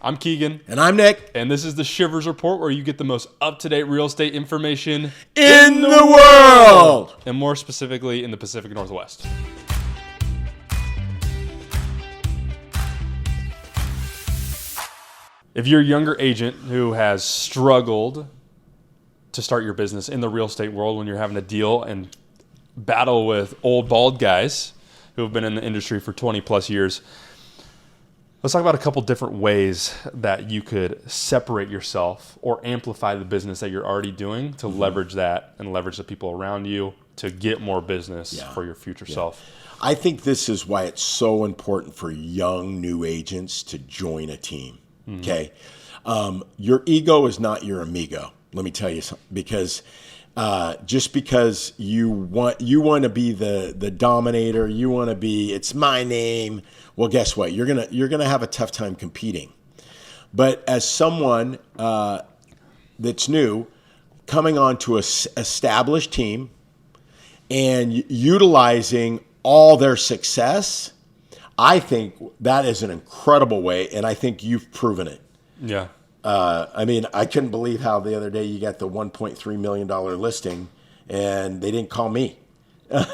I'm Keegan. And I'm Nick. And this is the Shivers Report, where you get the most up-to-date real estate information in the world. And more specifically in the Pacific Northwest. If you're a younger agent who has struggled to start your business in the real estate world when you're having to deal and battle with old bald guys who have been in the industry for 20 plus years, let's talk about a couple different ways that you could separate yourself or amplify the business that you're already doing to leverage that and leverage the people around you to get more business for your future self. I think this is why it's so important for young new agents to join a team. Okay. Your ego is not your amigo. Let me tell you something, because just because you want to be the dominator, you want to be, it's my name. Well, guess what? You're gonna have a tough time competing. But as someone that's new, coming on to an established team and utilizing all their success, I think that is an incredible way, and I think you've proven it. Yeah. I mean, I couldn't believe how the other day you got the $1.3 million listing, and they didn't call me.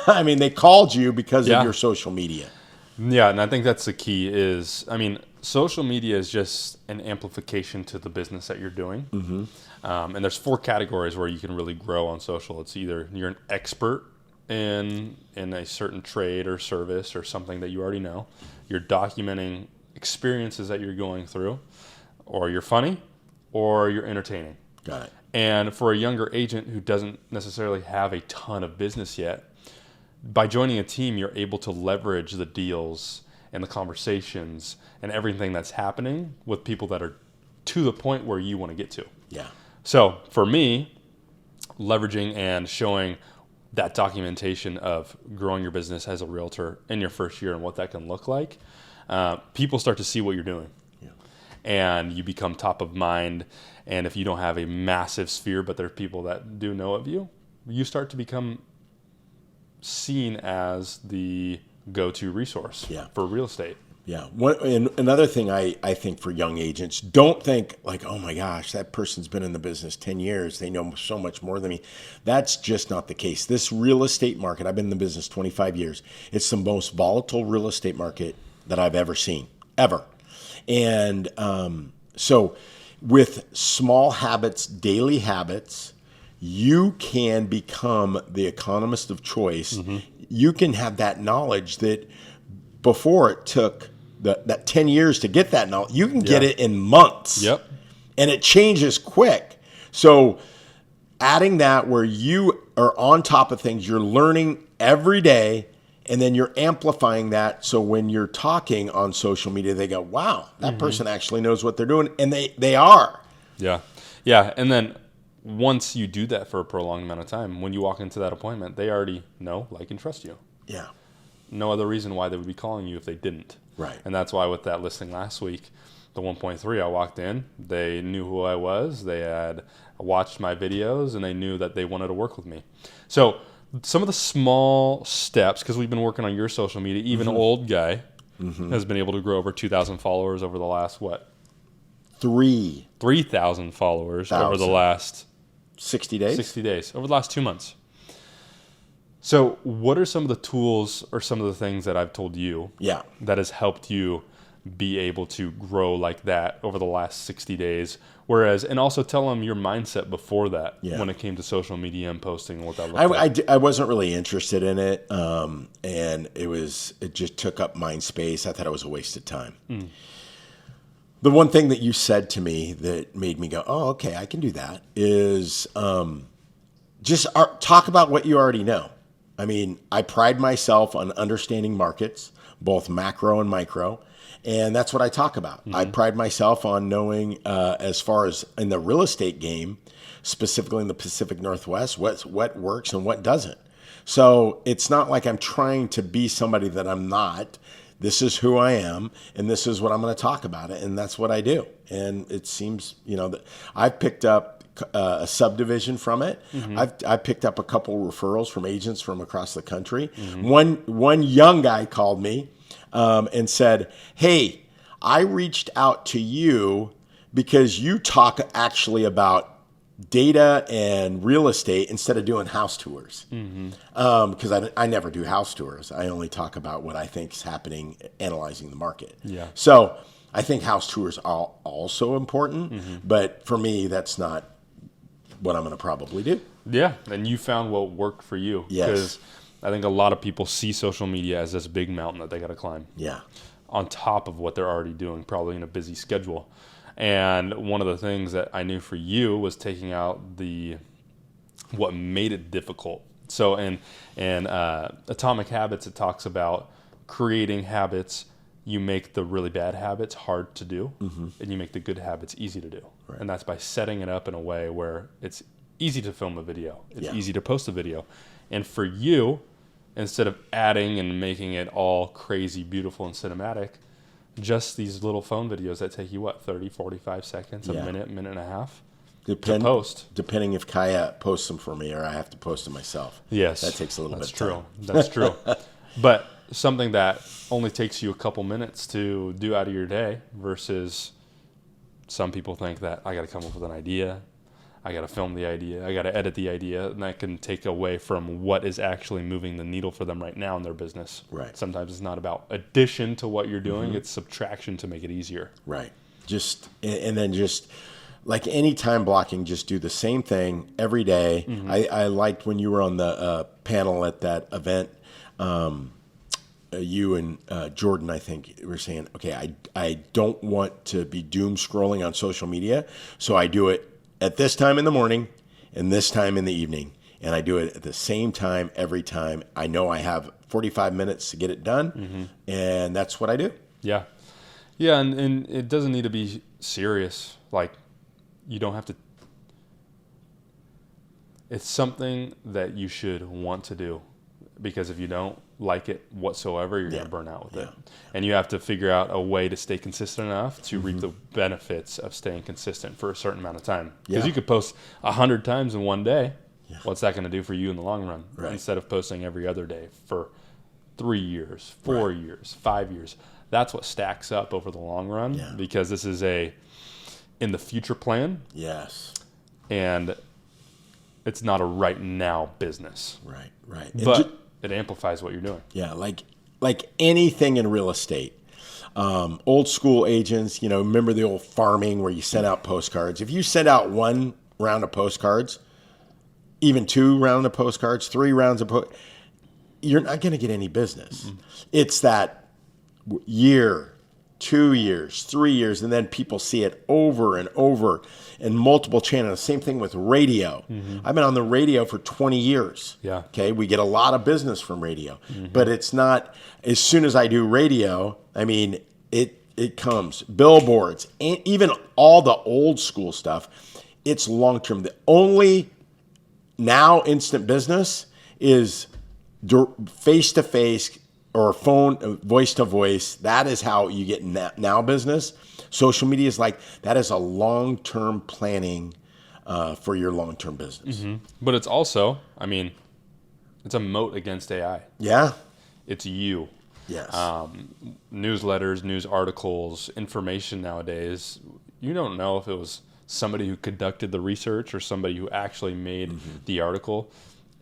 I mean, they called you because of your social media. Yeah, and I think that's the key is, I mean, social media is just an amplification to the business that you're doing. And there's 4 categories where you can really grow on social. It's either you're an expert in a certain trade or service or something that you already know, you're documenting experiences that you're going through, or you're funny, or you're entertaining. Got it. And for a younger agent who doesn't necessarily have a ton of business yet, by joining a team, you're able to leverage the deals and the conversations and everything that's happening with people that are to the point where you want to get to. Yeah. So for me, leveraging and showing that documentation of growing your business as a realtor in your first year and what that can look like, people start to see what you're doing. Yeah. And you become top of mind. And if you don't have a massive sphere, but there are people that do know of you, you start to become seen as the go-to resource for real estate. Yeah. Another thing I think for young agents, don't think like, oh my gosh, that person's been in the business 10 years. They know so much more than me. That's just not the case. This real estate market, I've been in the business 25 years. It's the most volatile real estate market that I've ever seen, ever. And so with small habits, daily habits, you can become the economist of choice. You can have that knowledge that before it took that 10 years to get that knowledge, you can get it in months. Yep. And it changes quick. So adding that where you are on top of things, you're learning every day, and then you're amplifying that. So when you're talking on social media, they go, wow, that person actually knows what they're doing. And they are. Yeah. Yeah. And then once you do that for a prolonged amount of time, when you walk into that appointment, they already know, like, and trust you. Yeah. No other reason why they would be calling you if they didn't. Right. And that's why with that listing last week, the 1.3, I walked in, they knew who I was, they had watched my videos, and they knew that they wanted to work with me. So some of the small steps, because we've been working on your social media, even old guy has been able to grow over 2,000 followers over the last, 3,000 followers over the last 60 days? 60 days, over the last 2 months. So what are some of the tools or some of the things that I've told you that has helped you be able to grow like that over the last 60 days? Whereas, and also tell them your mindset before that when it came to social media and posting and what that looked like. I wasn't really interested in it, and it just took up mind space. I thought it was a waste of time. The one thing that you said to me that made me go, oh, okay, I can do that, is just talk about what you already know. I mean, I pride myself on understanding markets, both macro and micro, and that's what I talk about. I pride myself on knowing, as far as in the real estate game, specifically in the Pacific Northwest, what works and what doesn't. So it's not like I'm trying to be somebody that I'm not. This is who I am, and this is what I'm going to talk about it, and that's what I do. And it seems, that I've picked up a subdivision from it. I've picked up a couple referrals from agents from across the country. One young guy called me and said, hey, I reached out to you because you talk actually about data and real estate instead of doing house tours. Because I never do house tours. I only talk about what I think is happening, analyzing the market. Yeah. So I think house tours are also important, but for me, that's not what I'm going to probably do. Yeah, and you found what worked for you. Yes. Because I think a lot of people see social media as this big mountain that they got to climb. Yeah. On top of what they're already doing, probably in a busy schedule. And one of the things that I knew for you was taking out what made it difficult. So in Atomic Habits, it talks about creating habits. You make the really bad habits hard to do, and you make the good habits easy to do. Right. And that's by setting it up in a way where it's easy to film a video. It's easy to post a video. And for you, instead of adding and making it all crazy, beautiful, and cinematic, just these little phone videos that take you, 30, 45 seconds, a minute and a half to post. Depending if Kaya posts them for me or I have to post them myself. Yes. That takes a little bit of time. That's true. But something that only takes you a couple minutes to do out of your day versus some people think that I got to come up with an idea. I got to film the idea. I got to edit the idea. And that can take away from what is actually moving the needle for them right now in their business. Right. Sometimes it's not about addition to what you're doing. It's subtraction to make it easier. Right. And then like any time blocking, just do the same thing every day. I liked when you were on the panel at that event, you and Jordan, I think, were saying, okay, I don't want to be doom scrolling on social media, so I do it at this time in the morning and this time in the evening. And I do it at the same time every time. I know I have 45 minutes to get it done, and that's what I do. Yeah. Yeah, and it doesn't need to be serious. Like, you don't have to. It's something that you should want to do, because if you don't like it whatsoever, you're going to burn out with it. And you have to figure out a way to stay consistent enough to reap the benefits of staying consistent for a certain amount of time. Because you could post 100 times in one day. What's that going to do for you in the long run? Right. Instead of posting every other day for 3 years, 4 years, 5 years. That's what stacks up over the long run, because this is in the future plan. Yes. And it's not a right now business. Right. But it amplifies what you're doing. Yeah, like anything in real estate. Old school agents, remember the old farming where you sent out postcards. If you send out 1 round of postcards, even 2 rounds of postcards, 3 rounds of postcards, you're not going to get any business. It's that year, 2 years, 3 years, and then people see it over and over in multiple channels. Same thing with radio. I've been on the radio for 20 years. Yeah. Okay, we get a lot of business from radio, but it's not, as soon as I do radio, I mean, it comes. Billboards, and even all the old school stuff, it's long-term. The only now instant business is face-to-face or phone, voice-to-voice. That is how you get now business. Social media is like, that is a long-term planning for your long-term business. But it's also, it's a moat against AI. Yeah. It's you. Yes. Newsletters, news articles, information nowadays, you don't know if it was somebody who conducted the research or somebody who actually made the article.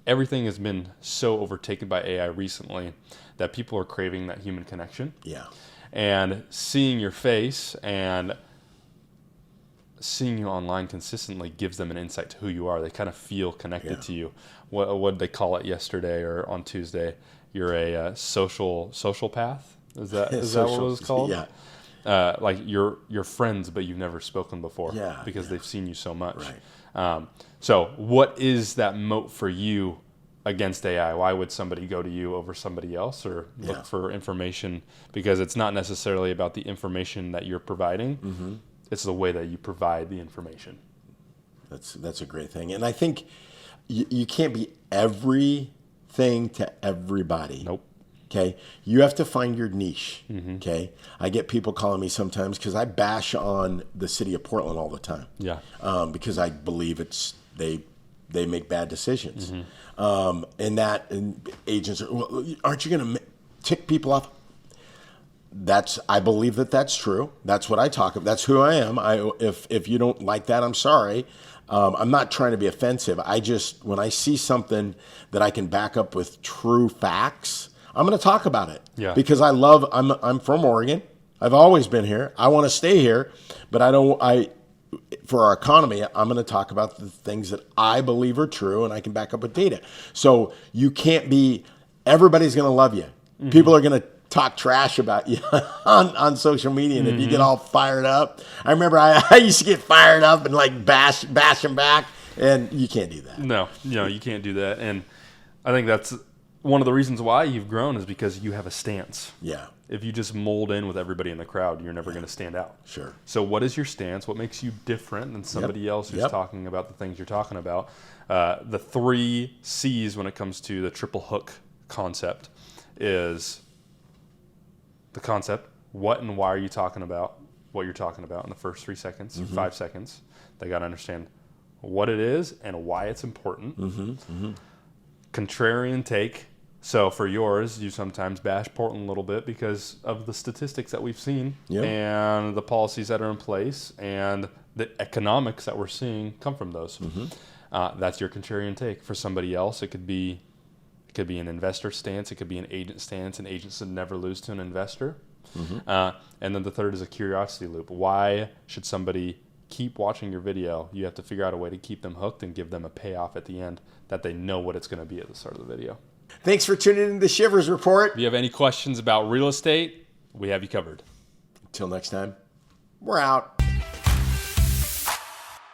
Everything has been so overtaken by AI recently that people are craving that human connection. Yeah. And seeing your face and seeing you online consistently gives them an insight to who you are. They kind of feel connected to you. What did they call it yesterday or on Tuesday? You're a social path. Is that what it was called? Yeah. Like you're friends, but you've never spoken before. Yeah. Because they've seen you so much. Right. So what is that moat for you against AI? Why would somebody go to you over somebody else or look for information? Because it's not necessarily about the information that you're providing. It's the way that you provide the information. That's a great thing. And I think you can't be everything to everybody. Nope. Okay. You have to find your niche. Okay. I get people calling me sometimes because I bash on the city of Portland all the time. Yeah. Because I believe they make bad decisions. And agents are, well, aren't you going to tick people off? I believe that that's true. That's what I talk about. That's who I am. If you don't like that, I'm sorry. I'm not trying to be offensive. When I see something that I can back up with true facts, I'm going to talk about it. Yeah. Because I'm from Oregon. I've always been here. I want to stay here, but for our economy, I'm going to talk about the things that I believe are true and I can back up with data. So everybody's going to love you. Mm-hmm. People are going to talk trash about you on social media. And if you get all fired up, I remember I used to get fired up and like bash them back, and you can't do that. No, you can't do that. And I think that's one of the reasons why you've grown is because you have a stance. Yeah. If you just mold in with everybody in the crowd, you're never going to stand out. Sure. So what is your stance? What makes you different than somebody else who's talking about the things you're talking about? The 3 C's when it comes to the triple hook concept is the concept, what and why are you talking about what you're talking about in the first 3 seconds, 5 seconds. They got to understand what it is and why it's important. Contrarian take. So for yours, you sometimes bash Portland a little bit because of the statistics that we've seen and the policies that are in place and the economics that we're seeing come from those. That's your contrarian take. For somebody else, it could be an investor stance. It could be an agent stance. An agent should never lose to an investor. And then the third is a curiosity loop. Why should somebody keep watching your video? You have to figure out a way to keep them hooked and give them a payoff at the end that they know what it's going to be at the start of the video. Thanks for tuning in to the Shivers Report. If you have any questions about real estate, we have you covered. Until next time, we're out.